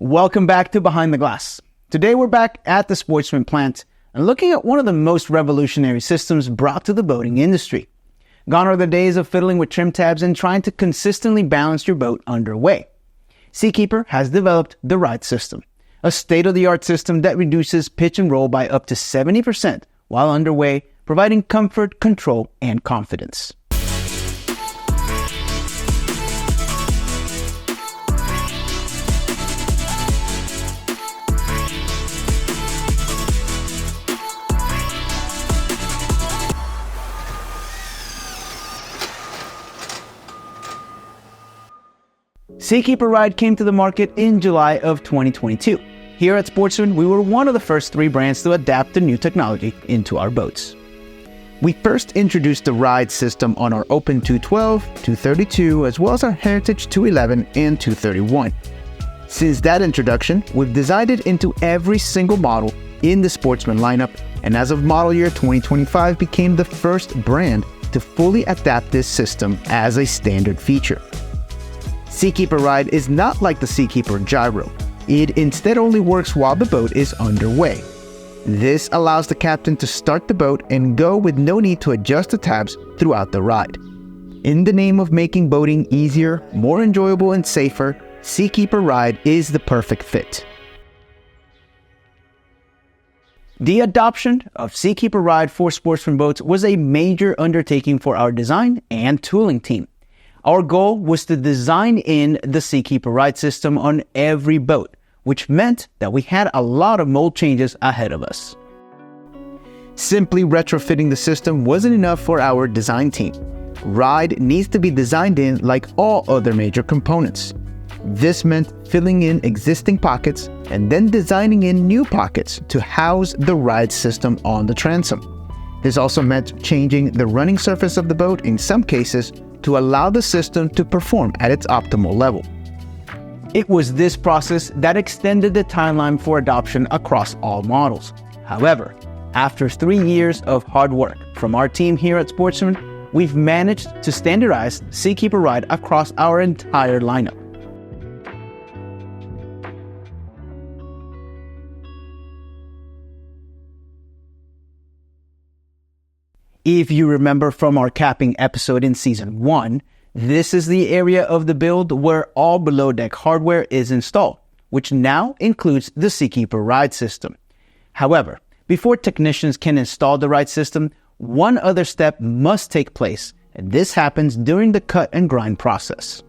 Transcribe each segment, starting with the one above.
Welcome back to Behind the Glass. Today we're back at the Sportsman plant and looking at one of the most revolutionary systems brought to the boating industry. Gone are the days of fiddling with trim tabs and trying to consistently balance your boat underway. Seakeeper has developed the Ride System, a state-of-the-art system that reduces pitch and roll by up to 70% while underway, providing comfort, control, and confidence. Seakeeper Ride came to the market in July of 2022. Here at Sportsman, we were one of the first 3 brands to adapt the new technology into our boats. We first introduced the Ride system on our Open 212, 232, as well as our Heritage 211 and 231. Since that introduction, we've designed it into every single model in the Sportsman lineup, and as of model year 2025 became the first brand to fully adapt this system as a standard feature. Seakeeper Ride is not like the Seakeeper Gyro. It instead only works while the boat is underway. This allows the captain to start the boat and go with no need to adjust the tabs throughout the ride. In the name of making boating easier, more enjoyable, and safer, Seakeeper Ride is the perfect fit. The adoption of Seakeeper Ride for Sportsman Boats was a major undertaking for our design and tooling team. Our goal was to design in the Seakeeper Ride system on every boat, which meant that we had a lot of mold changes ahead of us. Simply retrofitting the system wasn't enough for our design team. Ride needs to be designed in like all other major components. This meant filling in existing pockets and then designing in new pockets to house the Ride system on the transom. This also meant changing the running surface of the boat in some cases to allow the system to perform at its optimal level. It was this process that extended the timeline for adoption across all models. However, after 3 years of hard work from our team here at Sportsman, we've managed to standardize Seakeeper Ride across our entire lineup. If you remember from our capping episode in Season 1, this is the area of the build where all below-deck hardware is installed, which now includes the Seakeeper Ride system. However, before technicians can install the Ride system, one other step must take place, and this happens during the cut and grind process.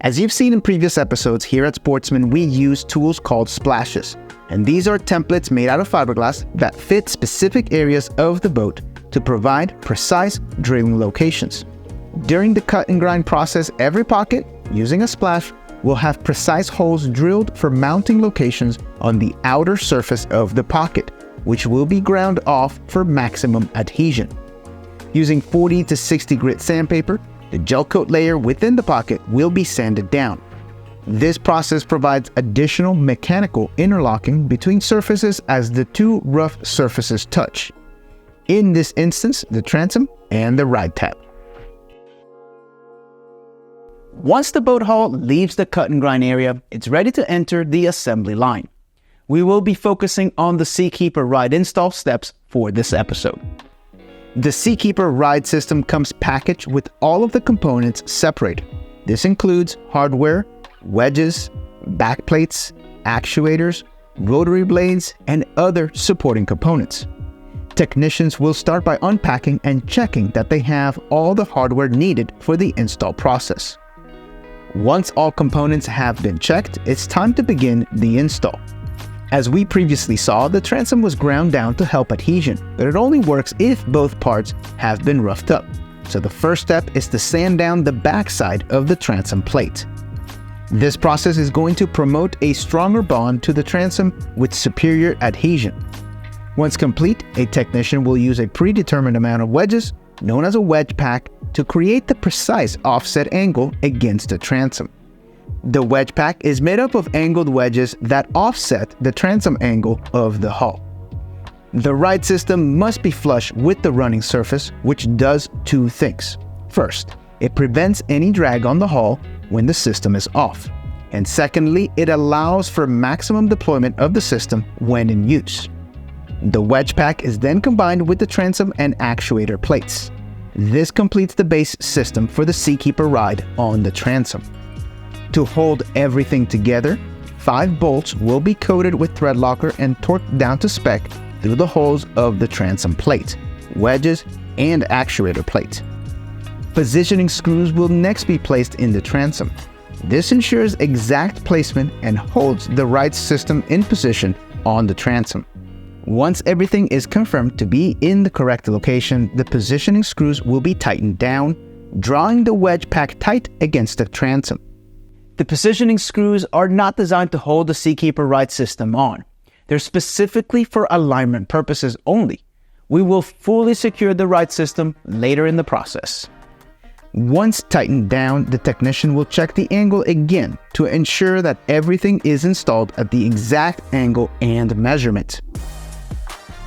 As you've seen in previous episodes here at Sportsman, we use tools called splashes, and these are templates made out of fiberglass that fit specific areas of the boat to provide precise drilling locations. During the cut and grind process, every pocket, using a splash, will have precise holes drilled for mounting locations on the outer surface of the pocket, which will be ground off for maximum adhesion. Using 40 to 60 grit sandpaper, the gel coat layer within the pocket will be sanded down. This process provides additional mechanical interlocking between surfaces as the 2 rough surfaces touch. In this instance, the transom and the ride tab. Once the boat hull leaves the cut and grind area, it's ready to enter the assembly line. We will be focusing on the Seakeeper Ride install steps for this episode. The Seakeeper Ride system comes packaged with all of the components separated. This includes hardware, wedges, backplates, actuators, rotary blades, and other supporting components. Technicians will start by unpacking and checking that they have all the hardware needed for the install process. Once all components have been checked, it's time to begin the install. As we previously saw, the transom was ground down to help adhesion, but it only works if both parts have been roughed up. So the first step is to sand down the backside of the transom plate. This process is going to promote a stronger bond to the transom with superior adhesion. Once complete, a technician will use a predetermined amount of wedges, known as a wedge pack, to create the precise offset angle against the transom. The wedge pack is made up of angled wedges that offset the transom angle of the hull. The ride system must be flush with the running surface, which does 2 things. First, it prevents any drag on the hull when the system is off. And secondly, it allows for maximum deployment of the system when in use. The wedge pack is then combined with the transom and actuator plates. This completes the base system for the Seakeeper Ride on the transom. To hold everything together, 5 bolts will be coated with thread locker and torqued down to spec through the holes of the transom plate, wedges, and actuator plate. Positioning screws will next be placed in the transom. This ensures exact placement and holds the ride system in position on the transom. Once everything is confirmed to be in the correct location, the positioning screws will be tightened down, drawing the wedge pack tight against the transom. The positioning screws are not designed to hold the Seakeeper Ride system on. They're specifically for alignment purposes only. We will fully secure the ride system later in the process. Once tightened down, the technician will check the angle again to ensure that everything is installed at the exact angle and measurement.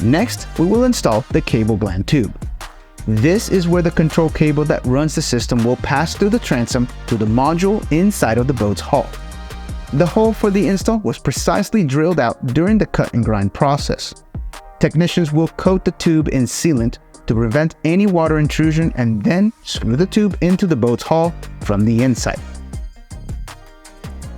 Next, we will install the cable gland tube. This is where the control cable that runs the system will pass through the transom to the module inside of the boat's hull. The hole for the install was precisely drilled out during the cut and grind process. Technicians will coat the tube in sealant to prevent any water intrusion and then screw the tube into the boat's hull from the inside.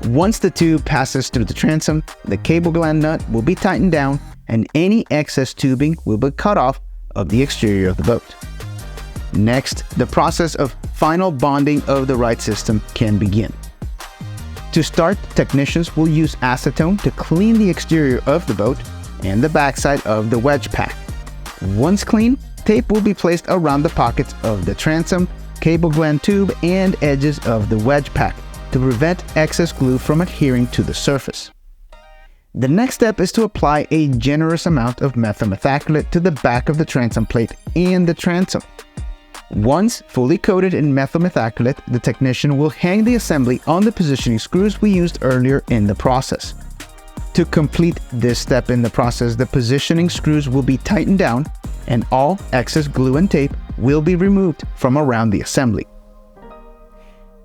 Once the tube passes through the transom, the cable gland nut will be tightened down and any excess tubing will be cut off of the exterior of the boat. Next, the process of final bonding of the ride system can begin. To start, technicians will use acetone to clean the exterior of the boat and the backside of the wedge pack. Once clean, tape will be placed around the pockets of the transom, cable gland tube, and edges of the wedge pack to prevent excess glue from adhering to the surface. The next step is to apply a generous amount of methylmethacrylate to the back of the transom plate and the transom. Once fully coated in methylmethacrylate, the technician will hang the assembly on the positioning screws we used earlier in the process. To complete this step in the process, the positioning screws will be tightened down and all excess glue and tape will be removed from around the assembly.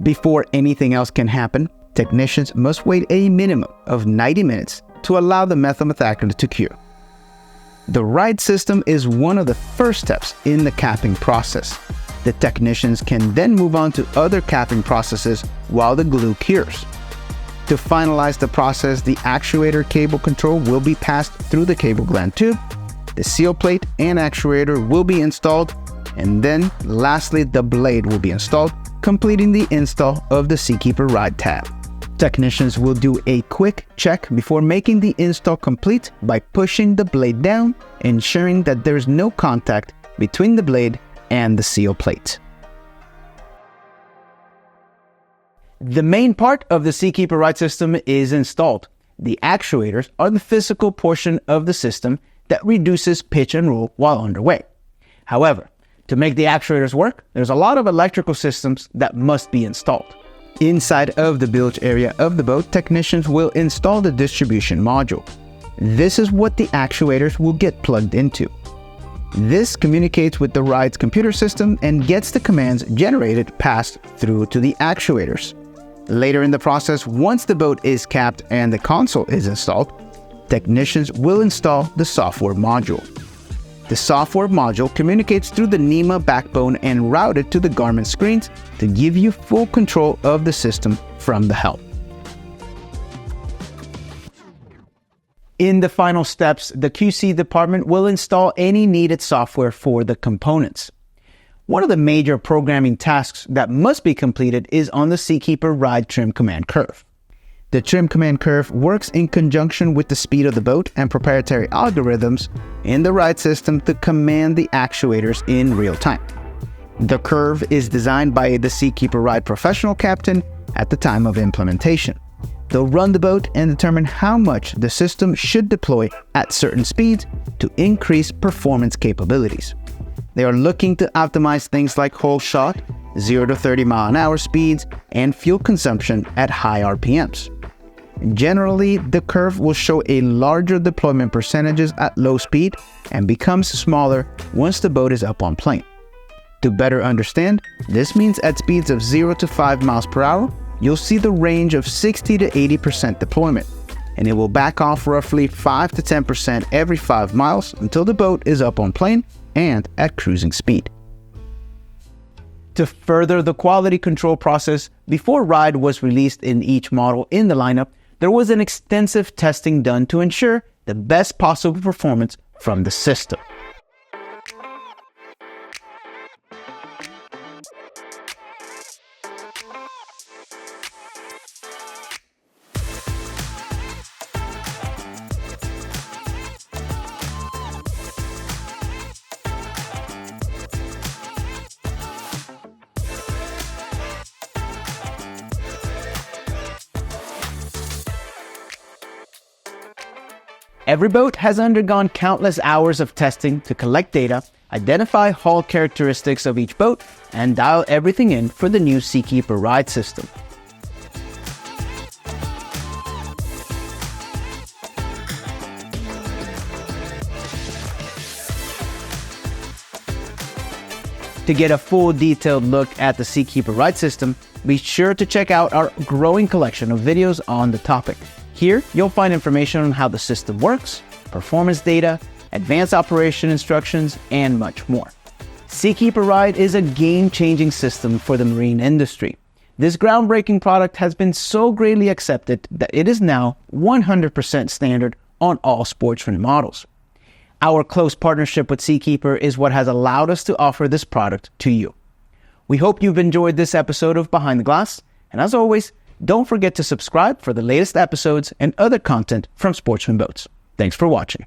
Before anything else can happen, technicians must wait a minimum of 90 minutes to allow the methylmethacrylate to cure. The ride system is one of the first steps in the capping process. The technicians can then move on to other capping processes while the glue cures. To finalize the process, the actuator cable control will be passed through the cable gland tube, the seal plate and actuator will be installed, and then lastly the blade will be installed, completing the install of the Seakeeper Ride tab. Technicians will do a quick check before making the install complete by pushing the blade down, ensuring that there's no contact between the blade and the seal plate. The main part of the Seakeeper Ride system is installed. The actuators are the physical portion of the system that reduces pitch and roll while underway. However, to make the actuators work, there's a lot of electrical systems that must be installed. Inside of the bilge area of the boat, technicians will install the distribution module. This is what the actuators will get plugged into. This communicates with the ride's computer system and gets the commands generated passed through to the actuators. Later in the process, once the boat is capped and the console is installed, technicians will install the software module. The software module communicates through the NEMA backbone and routed to the Garmin screens to give you full control of the system from the helm. In the final steps, the QC department will install any needed software for the components. One of the major programming tasks that must be completed is on the Seakeeper Ride trim command curve. The trim command curve works in conjunction with the speed of the boat and proprietary algorithms in the ride system to command the actuators in real time. The curve is designed by the Seakeeper Ride professional captain at the time of implementation. They'll run the boat and determine how much the system should deploy at certain speeds to increase performance capabilities. They are looking to optimize things like whole shot, 0 to 30 mile an hour speeds, and fuel consumption at high RPMs. Generally, the curve will show a larger deployment percentages at low speed and becomes smaller once the boat is up on plane. To better understand, this means at speeds of 0 to 5 miles per hour, you'll see the range of 60 to 80% deployment, and it will back off roughly 5 to 10% every 5 miles until the boat is up on plane and at cruising speed. To further the quality control process, before Ride was released in each model in the lineup, there was an extensive testing done to ensure the best possible performance from the system. Every boat has undergone countless hours of testing to collect data, identify hull characteristics of each boat, and dial everything in for the new Seakeeper Ride System. To get a full detailed look at the Seakeeper Ride System, be sure to check out our growing collection of videos on the topic. Here, you'll find information on how the system works, performance data, advanced operation instructions, and much more. Seakeeper Ride is a game-changing system for the marine industry. This groundbreaking product has been so greatly accepted that it is now 100% standard on all Sportsman models. Our close partnership with Seakeeper is what has allowed us to offer this product to you. We hope you've enjoyed this episode of Behind the Glass, and as always, don't forget to subscribe for the latest episodes and other content from Sportsman Boats. Thanks for watching.